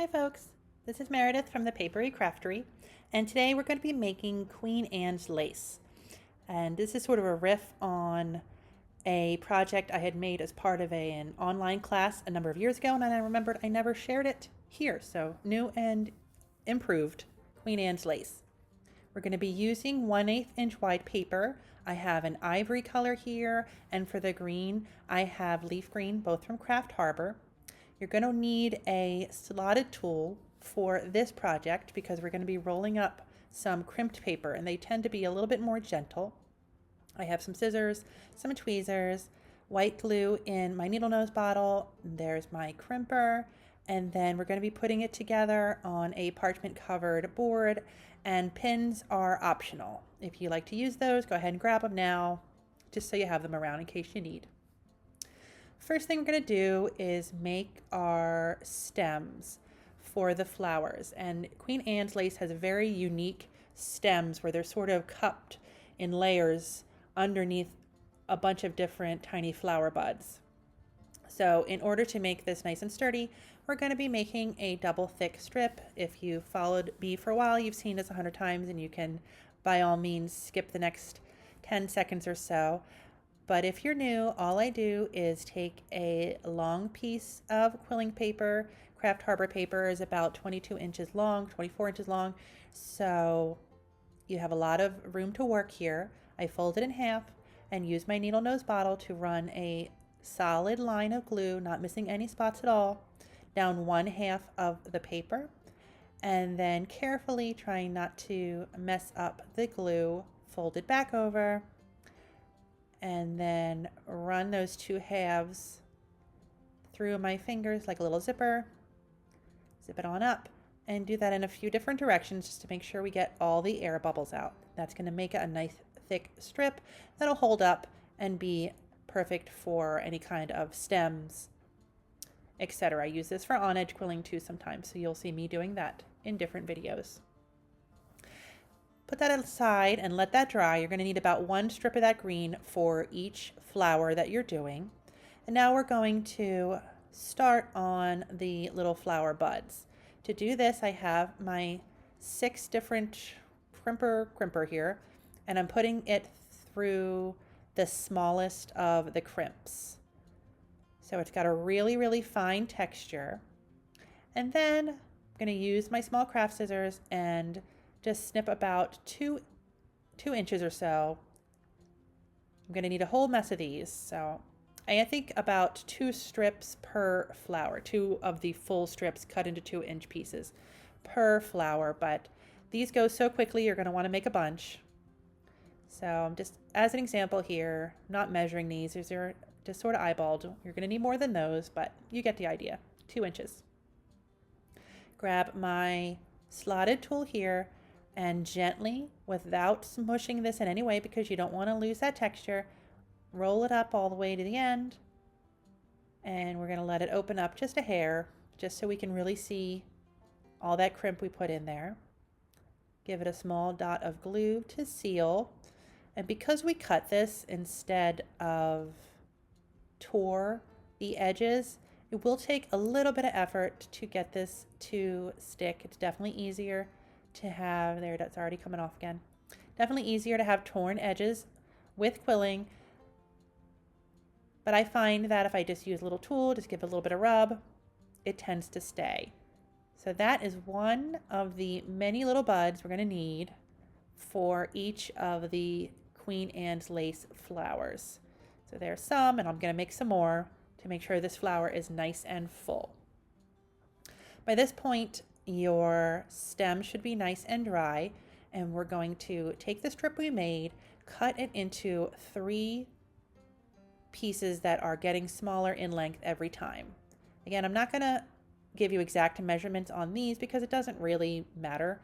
Hi folks, this is Meredith from the Papery Craftery, and today we're going to be making Queen Anne's lace. And this is sort of a riff on a project I had made as part of an online class a number of years ago, and I remembered I never shared it here, so new and improved Queen Anne's lace. We're going to be using 1/8 inch wide paper. I have an ivory color here, and for the green, I have leaf green, both from Craft Harbor. You're going to need a slotted tool for this project because we're going to be rolling up some crimped paper, and they tend to be a little bit more gentle. I have some scissors, some tweezers, white glue in my needle nose bottle. There's my crimper, and then we're going to be putting it together on a parchment covered board, and pins are optional. If you like to use those, go ahead and grab them now, just so you have them around in case you need. First thing we're going to do is make our stems for the flowers. And Queen Anne's lace has very unique stems where they're sort of cupped in layers underneath a bunch of different tiny flower buds. So in order to make this nice and sturdy, we're going to be making a double thick strip. If you followed me for a while, you've seen this 100 times, and you can by all means skip the next 10 seconds or so. But if you're new, all I do is take a long piece of quilling paper. Craft Harbor paper is about 22 inches long, 24 inches long. So you have a lot of room to work here. I fold it in half and use my needle nose bottle to run a solid line of glue, not missing any spots at all, down 1/2 of the paper. And then carefully, trying not to mess up the glue, fold it back over, and then run those 2 halves through my fingers like a little zipper. Zip it on up, and do that in a few different directions just to make sure we get all the air bubbles out. That's going to make it a nice thick strip that'll hold up and be perfect for any kind of stems, etc. I use this for on-edge quilling too sometimes, so you'll see me doing that in different videos. Put that aside and let that dry. You're going to need about 1 strip of that green for each flower that you're doing. And now we're going to start on the little flower buds. To do this, I have my 6 different crimper here, and I'm putting it through the smallest of the crimps. So it's got a really, really fine texture. And then I'm going to use my small craft scissors and just snip about 2 inches or so. I'm going to need a whole mess of these. So I think about 2 strips per flower, 2 of the full strips cut into 2-inch pieces per flower. But these go so quickly, you're going to want to make a bunch. So I'm just, as an example here, not measuring these. These are just sort of eyeballed. You're going to need more than those, but you get the idea. 2 inches. Grab my slotted tool here and gently, without smushing this in any way because you don't want to lose that texture, roll it up all the way to the end. And we're going to let it open up just a hair, just so we can really see all that crimp we put in there. Give it a small dot of glue to seal. And because we cut this instead of tore the edges, it will take a little bit of effort to get this to stick. It's definitely easier to have, there, that's already coming off again. Definitely easier to have torn edges with quilling. But I find that if I just use a little tool, just give it a little bit of rub, it tends to stay. So that is one of the many little buds we're going to need for each of the Queen Anne's lace flowers. So there's some, and I'm going to make some more to make sure this flower is nice and full. By this point, your stem should be nice and dry, and we're going to take the strip we made, cut it into 3 pieces that are getting smaller in length every time. Again, I'm not going to give you exact measurements on these because it doesn't really matter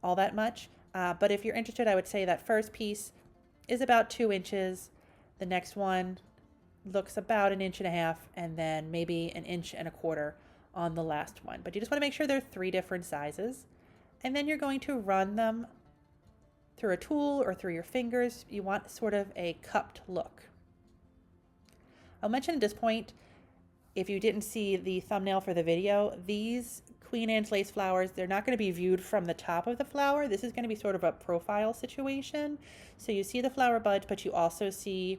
all that much, but if you're interested, I would say that first piece is about 2 inches. The next one looks about 1.5 inches, and then maybe 1.25 inches on the last one. But you just want to make sure they're 3 different sizes. And then you're going to run them through a tool or through your fingers. You want sort of a cupped look. I'll mention at this point, if you didn't see the thumbnail for the video, these Queen Anne's lace flowers, they're not going to be viewed from the top of the flower. This is going to be sort of a profile situation. So you see the flower buds, but you also see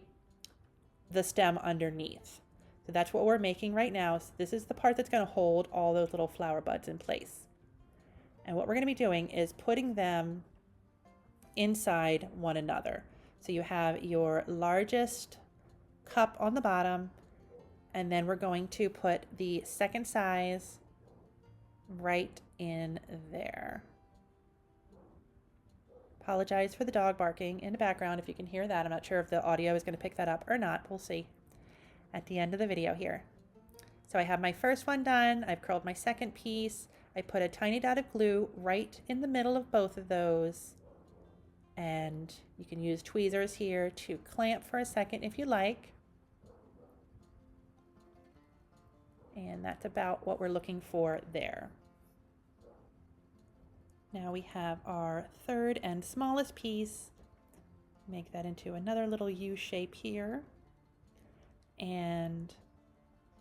the stem underneath. So that's what we're making right now. So this is the part that's going to hold all those little flower buds in place. And what we're going to be doing is putting them inside one another. So you have your largest cup on the bottom, and then we're going to put the second size right in there. Apologize for the dog barking in the background if you can hear that. I'm not sure if the audio is going to pick that up or not. We'll see at the end of the video here. So I have my first one done. I've curled my second piece. I put a tiny dot of glue right in the middle of both of those. And you can use tweezers here to clamp for a second if you like. And that's about what we're looking for there. Now we have our third and smallest piece. Make that into another little U shape here. And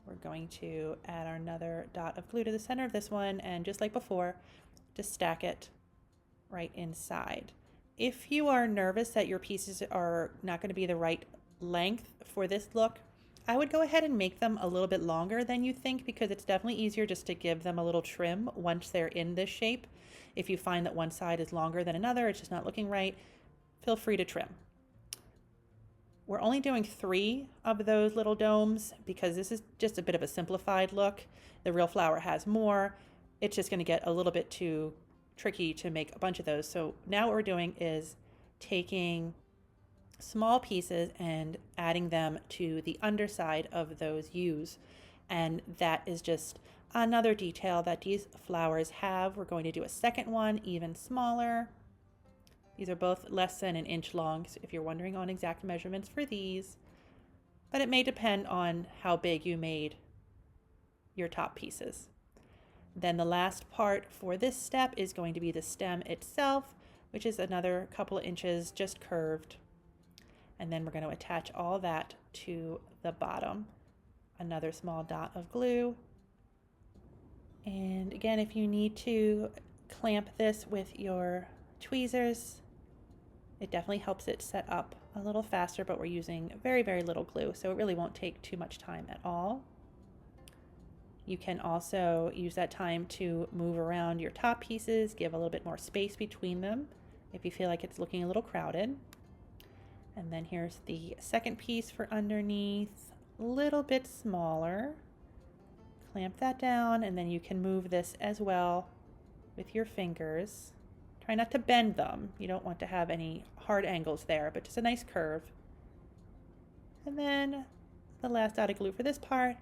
we're going to add another dot of glue to the center of this one, and just like before, just stack it right inside. If you are nervous that your pieces are not going to be the right length for this look, I would go ahead and make them a little bit longer than you think, because it's definitely easier just to give them a little trim once they're in this shape. If you find that one side is longer than another, it's just not looking right, feel free to trim. We're only doing 3 of those little domes because this is just a bit of a simplified look. The real flower has more. It's just going to get a little bit too tricky to make a bunch of those. So now what we're doing is taking small pieces and adding them to the underside of those U's. And that is just another detail that these flowers have. We're going to do a second one, even smaller. These are both less than an inch long, so if you're wondering on exact measurements for these, but it may depend on how big you made your top pieces. Then the last part for this step is going to be the stem itself, which is another couple of inches just curved. And then we're going to attach all that to the bottom. Another small dot of glue. And again, if you need to clamp this with your tweezers, it definitely helps it set up a little faster, but we're using very, very little glue, so it really won't take too much time at all. You can also use that time to move around your top pieces, give a little bit more space between them if you feel like it's looking a little crowded. And then here's the second piece for underneath, a little bit smaller. Clamp that down, and then you can move this as well with your fingers. Try not to bend them. You don't want to have any hard angles there, but just a nice curve. And then the last dot of glue for this part,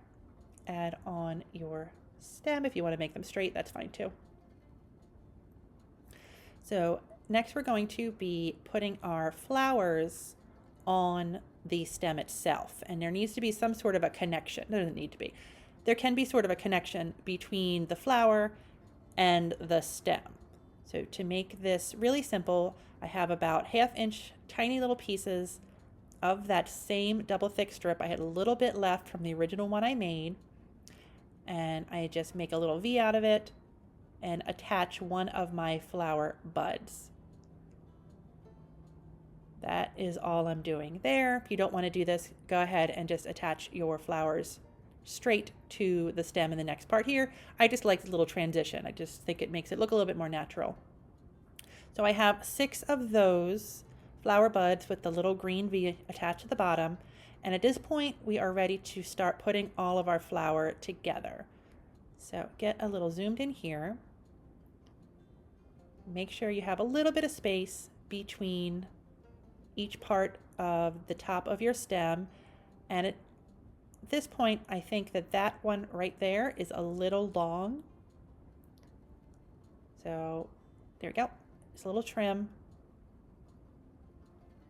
add on your stem. If you want to make them straight, that's fine too. So next we're going to be putting our flowers on the stem itself, and there needs to be some sort of a connection. There doesn't need to be. There can be sort of a connection between the flower and the stem. So to make this really simple, I have about 1/2 inch tiny little pieces of that same double thick strip. I had a little bit left from the original one I made, and I just make a little V out of it and attach one of my flower buds. That is all I'm doing there. If you don't want to do this, go ahead and just attach your flowers straight to the stem in the next part here. I just like the little transition. I just think it makes it look a little bit more natural. So I have 6 of those flower buds with the little green V attached to the bottom. And at this point, we are ready to start putting all of our flower together. So get a little zoomed in here. Make sure you have a little bit of space between each part of the top of your stem. And at this point, I think that that one right there is a little long. So there we go. Just a little trim.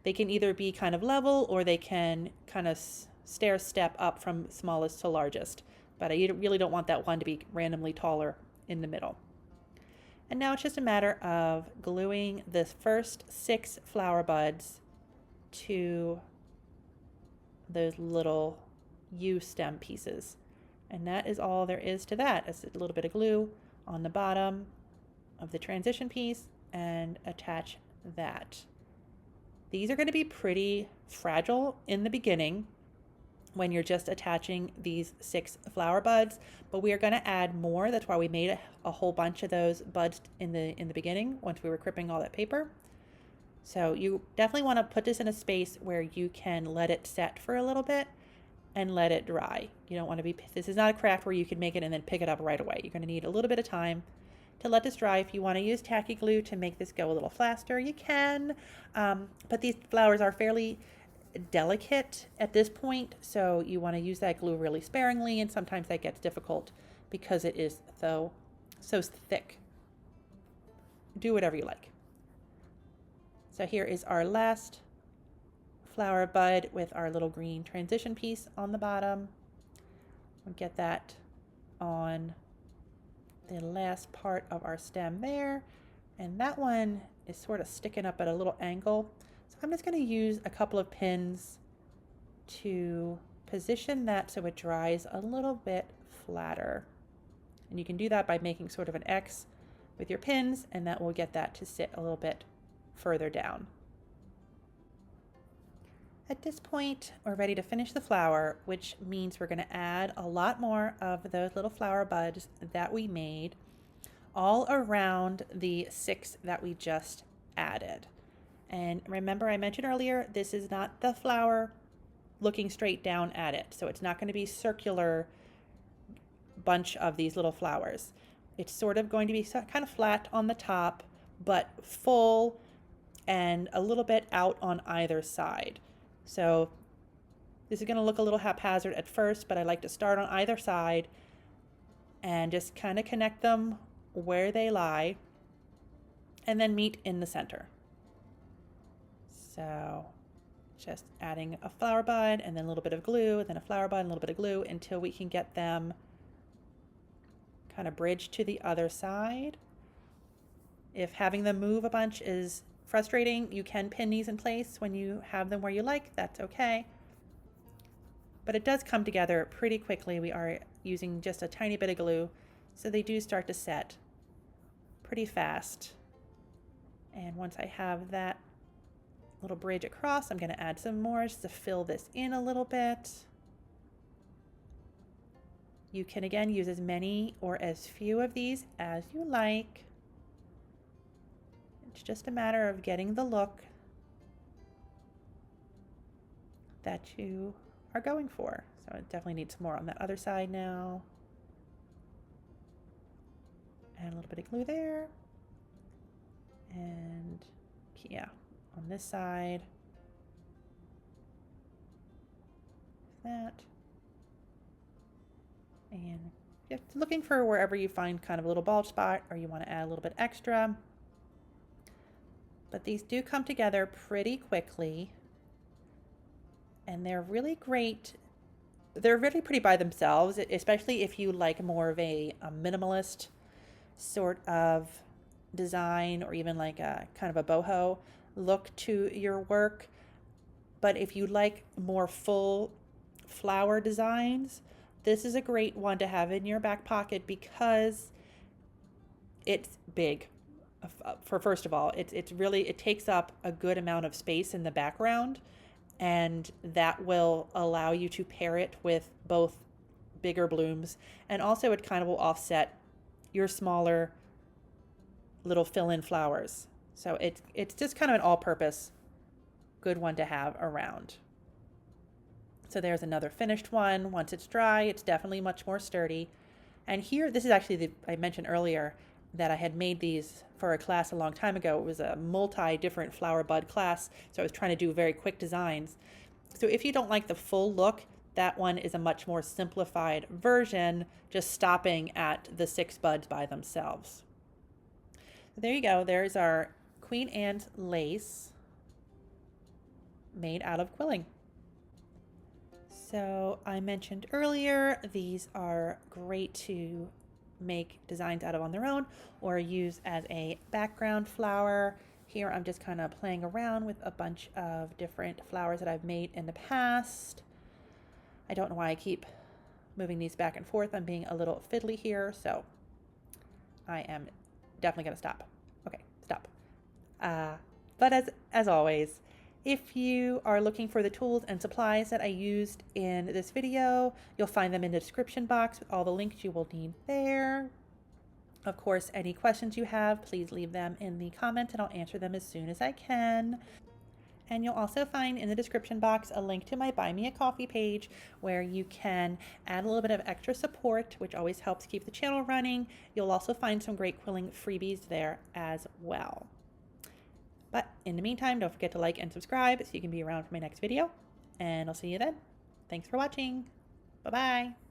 They can either be kind of level, or they can kind of stair step up from smallest to largest. But I really don't want that one to be randomly taller in the middle. And now it's just a matter of gluing the first 6 flower buds to those little U stem pieces. And that is all there is to that. It's a little bit of glue on the bottom of the transition piece and attach that. These are going to be pretty fragile in the beginning when you're just attaching these 6 flower buds, but we are going to add more. That's why we made a whole bunch of those buds in the beginning once we were crimping all that paper. So you definitely want to put this in a space where you can let it set for a little bit and let it dry. You don't want to be, this is not a craft where you can make it and then pick it up right away. You're going to need a little bit of time to let this dry. If you want to use tacky glue to make this go a little faster, you can. But these flowers are fairly delicate at this point, so you want to use that glue really sparingly, and sometimes that gets difficult because it is so thick. Do whatever you like. So here is our last flower bud with our little green transition piece on the bottom. We'll get that on the last part of our stem there, and that one is sort of sticking up at a little angle. So I'm just going to use a couple of pins to position that so it dries a little bit flatter. And you can do that by making sort of an X with your pins, and that will get that to sit a little bit further down. At this point, we're ready to finish the flower, which means we're going to add a lot more of those little flower buds that we made all around the 6 that we just added. And remember, I mentioned earlier, this is not the flower looking straight down at it. So it's not going to be circular bunch of these little flowers. It's sort of going to be kind of flat on the top, but full and a little bit out on either side. So this is going to look a little haphazard at first, but I like to start on either side and just kind of connect them where they lie and then meet in the center. So just adding a flower bud and then a little bit of glue, and then a flower bud and a little bit of glue until we can get them kind of bridged to the other side. If having them move a bunch is frustrating, you can pin these in place when you have them where you like. That's okay. But it does come together pretty quickly. We are using just a tiny bit of glue, so they do start to set pretty fast. And once I have that little bridge across, I'm going to add some more just to fill this in a little bit. You can again use as many or as few of these as you like. It's just a matter of getting the look that you are going for. So it definitely needs more on that other side now. Add a little bit of glue there. And yeah, on this side. That. And just looking for wherever you find kind of a little bald spot or you want to add a little bit extra. But these do come together pretty quickly, and they're really great. They're really pretty by themselves, especially if you like more of a minimalist sort of design, or even like a kind of a boho look to your work. But if you like more full flower designs, this is a great one to have in your back pocket because it's big. For first of all, it's really, it takes up a good amount of space in the background, and that will allow you to pair it with both bigger blooms, and also it kind of will offset your smaller little fill-in flowers. So it's just kind of an all-purpose good one to have around. So there's another finished one. Once it's dry, it's definitely much more sturdy. And here, this is actually I mentioned earlier that I had made these for a class a long time ago. It was a multi-different flower bud class, so I was trying to do very quick designs. So if you don't like the full look, that one is a much more simplified version, just stopping at the 6 buds by themselves. So there you go. There's our Queen Anne's lace made out of quilling. So I mentioned earlier, these are great to make designs out of on their own or use as a background flower. Here I'm just kind of playing around with a bunch of different flowers that I've made in the past. I don't know why I keep moving these back and forth. I'm being a little fiddly here, so I am definitely going to stop. Okay, stop. But as always, if you are looking for the tools and supplies that I used in this video, you'll find them in the description box with all the links you will need there. Of course, any questions you have, please leave them in the comments and I'll answer them as soon as I can. And you'll also find in the description box a link to my Buy Me a Coffee page where you can add a little bit of extra support, which always helps keep the channel running. You'll also find some great quilling freebies there as well. But in the meantime, don't forget to like and subscribe so you can be around for my next video. And I'll see you then. Thanks for watching. Bye-bye.